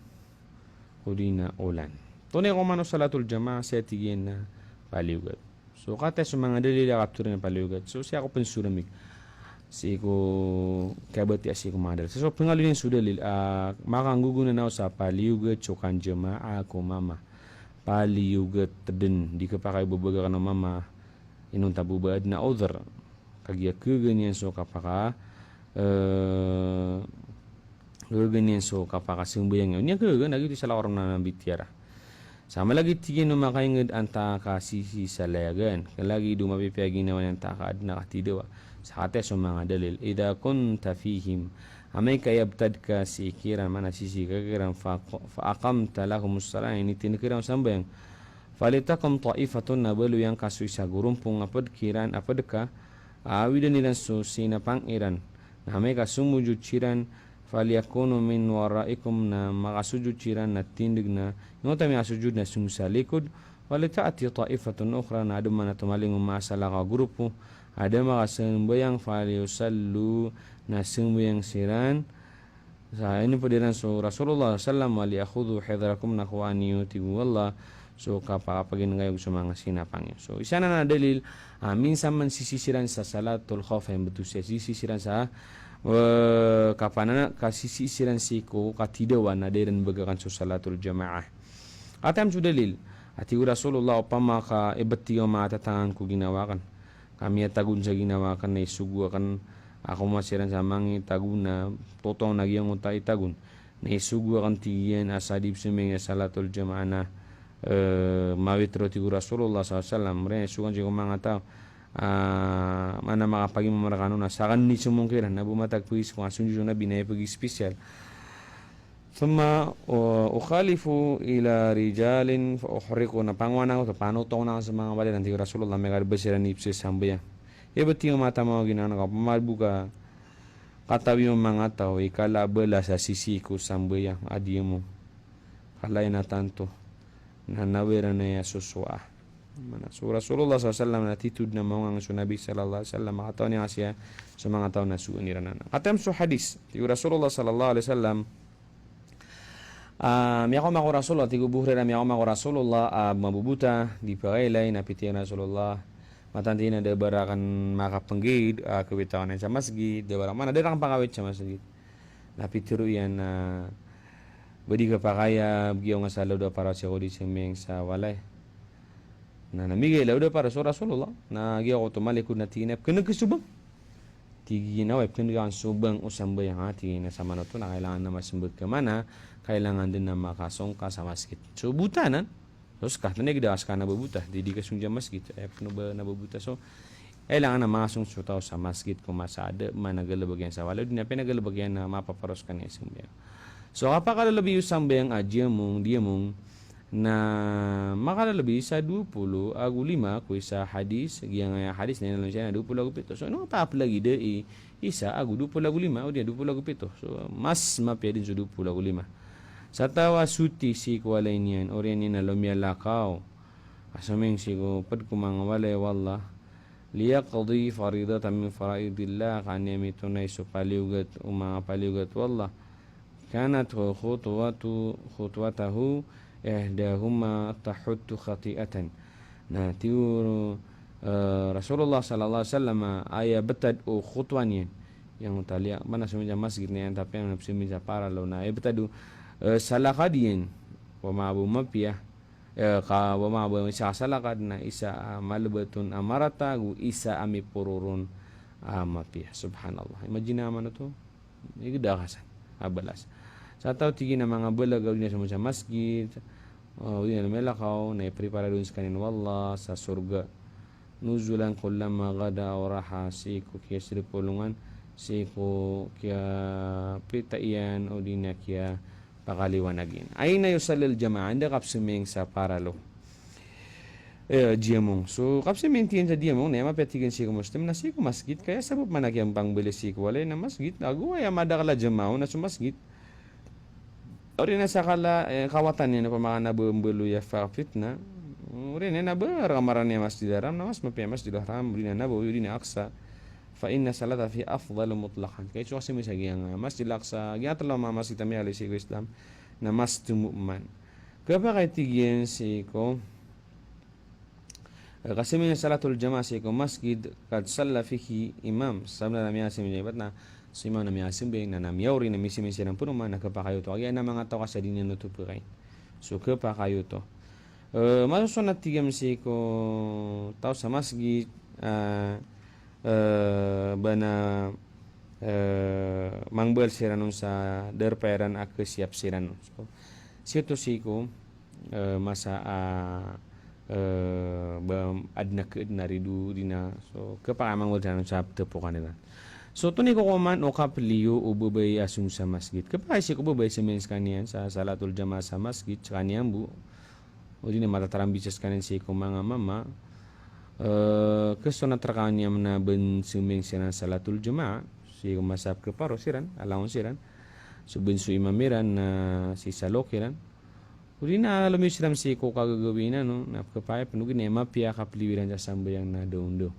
udina ulan Tunay ko man salatul jamaah sa tigyan na paliugat. So kata sa mga dalili kaptura na paliugat. So siya ako pensuramig. Si ko kabati asi ko madal. So pengalin sudalil makanggugunan na sa paliugat so kan jamaah ko mama. Paliugat din di ka pa kayo bubaga ka ng mama inong tabubad na other. Kagya kuganyan so kapaka kuganyan so kapaka sumbayang yun. Yan kugan nagito sa lakorong na nabitiara. Sama lagi tigin no makaingad ang taka sisi sa layagan. Kalagi dumapipya ginawa ng taka ad nakatidawa. Sa kate so mga dalil. Ida kunta fihim. Amay kayabtad ka si ikiran mana sisi kakiran faaqamta lahumus salam. Ini tinikiran sambayang. Falitakum ta'ifatun na balu yang kasoy sa gurumpong apad kiran apad ka. Awidan nilang so sinapang iran. Na amay kasumujud chiran. Falyakuno min waraikum na makasujud chiran na tindig na yung tami asujud na sumsa likod walitaati ta'ifatun ukhra na adama na tumaling umasala ka grupo adama ka sembayang falyusallu na sembayang siran sa ini padiran so Rasulullah sallam wali akhudhu hidrakum na kuwani yutigu wallah So kapag ngayon sa mga sinapangyo. So isa na dalil, minsan man sisisiran sa salatul khawf yang betul sisisiran sa kapanan kasisisiran siko katidawan na deren bagakan sa salatul jamaah. Atam su dalil ati Rasulullah upama ka ibati yung matatangan ko ginawakan. Kami tagun sa ginawakan na isugu akan ako masiran sa mga taguna totong nagyang utay tagun na isugu akan tiyan asadib sa mga salatul jamaah na mawitro ti Rasulullah SAW rin sugan siya kung mga tao mana makapaging mamarakano na sakan ni sumungkiran na bumatag puis kung asunjo na binay pag special thumma ukhalifu ila rijalin fa uhriqu na pangwana ko paano to na sa mga baliran ti Rasulullah may karbasiran ni ipsis sambaya ibati yung mata mo ginana ka pamalbuka katabi yung mga tao ikala bala sa sisi ko sambaya adi mo kalay na tanto na nawira na ya suswa mana so Rasulullah SAW natitude na mga Nabi sallallahu alaihi wasallam makataw niya siya sa mga tao na suuniranan katam so hadis ti Rasulullah sallallahu alaihi wasallam miyako mako Rasulullah ti gubuhre na miyako mako Rasulullah mabubuta di pagailay napiti Rasulullah matanti na debara kan makapanggid kawitawan sa masjid debara mana derang pangawit sa masjid napitiro yan badi ka pakaya bigyan nga sa lauda para siya ko di siyang sa walay na namigay lauda para sa Rasulullah na giya ko tumalikod na tinap kanagkasubang tigi ginaway kanagkan subang usambay ang hati na sa manoto na kailangan na masimbot ka mana kailangan din na makasong ka sa masjid so butanan terus kahit na nagdaas ka na babuta di ka sungja masjid puno ba nababuta so kailangan na makasong sutaw sa masjid kung masada managalabagyan sa walay di na pinagalabagyan na mapaparos ka niya sumbiya so kapag kalalabi yung sambayang adya mong diya mong na makalalabi sa 20 agu 5 kuy sa hadis yang hadis na nalang siya na 20 agu 7 so ano tap lagi de isa agu 20 agu 5 o dia 20 agu 7 so mas mapya din sa 20 agu 5 sa tawa suti si kuwalay niyan oriyan ni na lumiyalakaw asaming si ko pad kumangawalay wallah liyaqdi faridatan min faraidillah kanya mitunay so paliugat mga paliugat wallah kanat khutwatahu ihdahuma tahuttu khati'atan na tiuru Rasulullah sallallahu alaihi wasallam aya betad khutwan yang talia mana semenjak masjid ni tapi yang semenjak para lo na betadu salakadien wa ma'abu mapiyah ka wa ma'abu salakad na isa malbatun amarata gu isa ami pururun mapiyah subhanallah imagine naman to igdakasan abalas sa tao tigi na mga balagaw niya sa masjid di na melakaw na iprepara dun sa kanin wallah sa surga nuzulan kullama gada o raha siku kaya siripulungan siku kaya pitaian o di na kaya pakaliwanagin ay na yusalil jamaah hindi kapsuming sa paralo diamong so kapsuming tiyan sa diamong na mapetigan siku muslim na siku masjid kaya sabab managyang pangbili siku walay na masjid agu ay madakala jamaah na sa masjid ori na sakala kawatan ni pamaka nabumbulo ya fa fitna ori na baramaran ni masjid haram na mas mapya masjid haram ori na nabu ori na aksa fa inna salata fi afdal mutlaqan kay so kasi misagi ang masjid aksa gyatalo ma masjid tamya ali si Islam na masjid mu'man kapag tigyan si ko kasi min salatul jamaah si ko masjid kad salla fihi imam sabna namya si mibat na si imam namya simbeng na namyauri na misi ng puno man nakapakayo to kaya na mga tao kasi din yan nutupuray so kapakayo to masusunod tigam si ko tao sa masjid bana mangbal siranun sa derperan ak siap siranun so situ si ko masa adna ke naridu dina so kapakamang wala sa tepukan nila so tuni ko kuman o kapliyo o bubay asung sa masjid kapag si ko bubay sa mens kaniyan sa salatul jamaah sa masjid sa kaniyan bu o di na matatarambisas kaniyan si ko mga mama keso na trakanya na ben suming siran salatul jamaah si ko masap ke paro siran alawon siran so ben su imamiran na si salokiran o di na alam yung siram si ko kagagawin na no napakapaya panugin na mapia kapliwiran sa sambayang na doon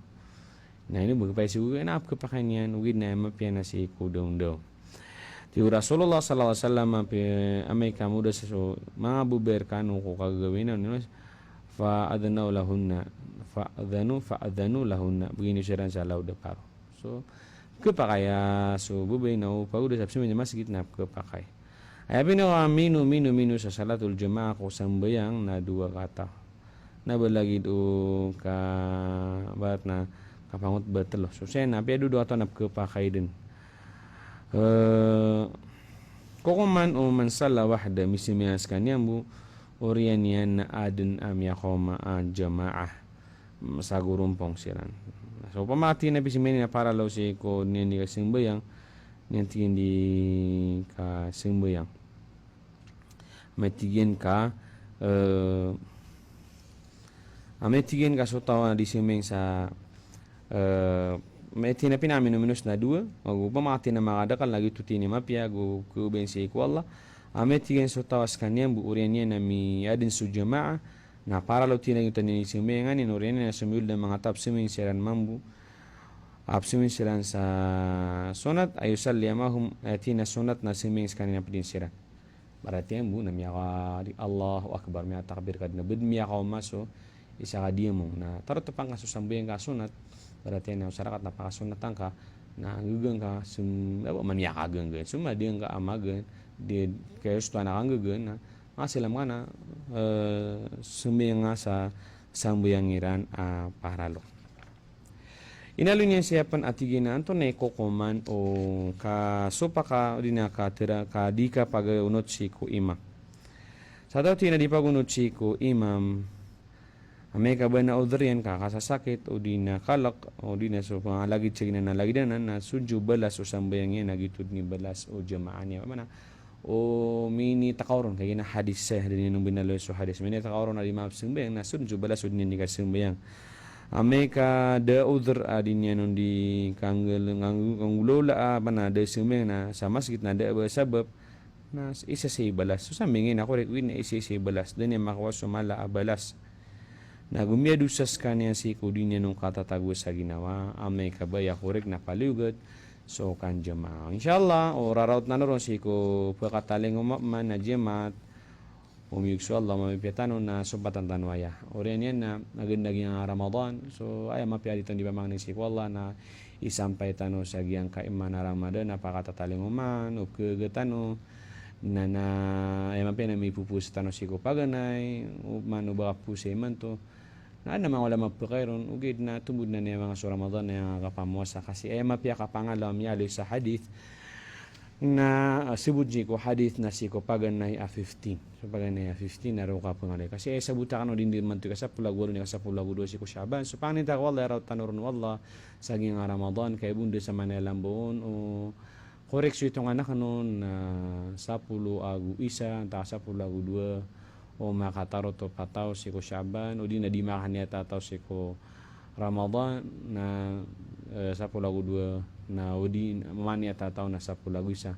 na ini bagay siguro na apka pa kanyan ugid na mapya na si kudong do ti Rasulullah sallallahu alaihi wasallam amay kamuda sa so mga buber kanu ko kagawin no fa'adhanu lahunna fa'adhanu lahunna begini syaran salau de paro so kepakaya so bubay na upag udah sabsi masjid na kepakai ayabi na minu sa salatul jamaah ko sambayang na dua kata na balagi do ka barat na kapangut betel so saya na pia dua atau na kepakai din kokoman o man salla wahda misimias kanyambu orian yan na adin am yakoma jamaah masagurumpong siran so pamati na bisimeni na para law si ko niyan di kasimbayang niyan tingin di kasimbayang may tigin ka may tigin ka so tawa di simeng sa may tinapin namin minus na dua magu pamati na makadakal lagi tutini mapya gu kuben si ko Allah may tigin so tawas kanyan bu orian yan na mi adin su jamaah na para law tinang yutan ni simbengan ni orian na sumul na mga tap simeng siran mambu absimin siran sa sunat ayusalli amahum atina sunat na simeng kanina pedin siran berarti bu na miya ka Allahu akbar miya takbir kad na bid miya ka maso isa ka diemo na tarot pang kasusambuyang ka sunat berarti na usarakat na pakasunat ka na gugang ka man ya ka gugang suma diang ka amagan di kayo sto na kang gugang na asilam ka na sumiyang nga sa sambuyang iran paralo inalo niya siyapan atigina anto na ikokoman o ka sopa ka di na ka tira ka di ka pagunot si ko imam sa daw tina di pagunot si ko imam may ka ba na udrian ka kasasakit o di na kalak o di na so pangalagid siya na nalagidanan na sudyo balas o sambayang yan nagitud ni balas o jamaah niya mana o mini takawron kaya na hadis sa din nung binaloy so hadis mini takawron na di mapsimbayang na sudyo balas o din ni kasimbayang Amerika da udr adinya nun di kanggulola na da simeng na sa masjid na da sabab na isa sa balas so samingin ako rekwin na isa sa balas din yung makawas sumala balas na gumiyadusas kanya si kudinya nung katatago sa ginawa Amerika ba ya korek na paliugad so kan jamaah inshallah o raraut na naron si ko pagkataling umapman na jemaat umiyugso Allah mamipiyatano na sumpatan tanwaya orian yan na nagandaging Ramadan so ay mapiyadito di ba mga si ko Allah na isampay tano sa giyang kaiman na Ramadan na pakatataling uman o kagatano na ay mapiyana may pupus tano si ko paganay o man o baka pusay man to na naman wala mapakairon ugid na tumud na niya mga so Ramadan na kapamuasa kasi ay mapiya kapangalam yali sa hadith na sibudji ko hadith na si ko paganay 15 so paganay 15 na ro ka pangalay kasi ay sabuta kano din man to sa pulagwalo ni sa pulagwalo si ko Shaban so panita ko wala raw tanurun wallah sa ging Ramadan kay bundo sa Manilambon o korek so itong anak kanon na sa pulo agu isa ta sa pulo agu dua o makataro to pataw si ko Shaban o di na di makanya tataw si ko Ramadan na sa pulago dua na udi mania tataw na sa pulago isa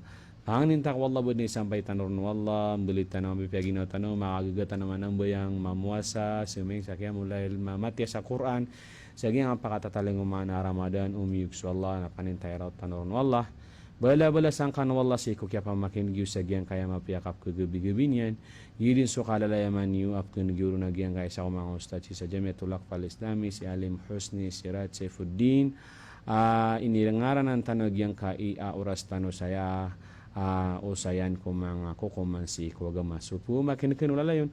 hangin tak wallah bani sampai tanurun wallah belita na mapipiyagino tano makagagata naman ang bayang mamuasa suming sa kaya mulai mamati sa Quran sa giyang pakatataling umana Ramadan umiyugs wallah na panintay raw tanurun wallah bala sangkan wallah si ko kaya pamakin giyu sa giyang kaya mapiyakap kagabi-gabi niyan yidin so kalalayaman niyo apkun guru na giyang kaya sa mga ustad si sa Jamiatul Aqfal Islami si Alim Husni si Rad Saifuddin inilangaran ng tanong giyang kai oras tano saya o sayan ko mga kukuman si kuwagama so pumakin kinulala yun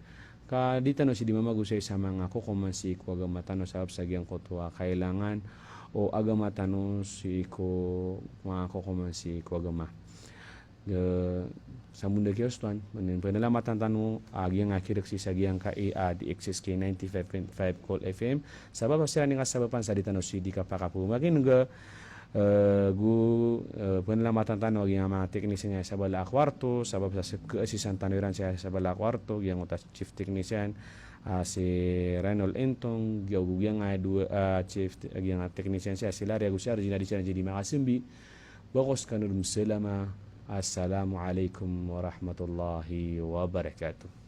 ka di tano si di mamagusay sa mga kukuman si kuwagama tano sa giyang kutuwa kailangan o agama tano si ko mga kukuman si kuwagama sa mundo kiyostuan penelamatan tano agyang akirik si sagyang ka di XSK 95.5 Call FM sabab sa ni kasababan sa ditano si di kapakapu magin ga penelamatan tano agyang mga teknisyen sa bala kwarto sabab sa keasisan tanoiran siya sa bala kwarto gyang utas chief technician si Reynold Entong gyang nga dua chief gyang technician siya sila ria gusar jadi makasimbi bakos kanudum selama Assalamualaikum warahmatullahi wabarakatuh.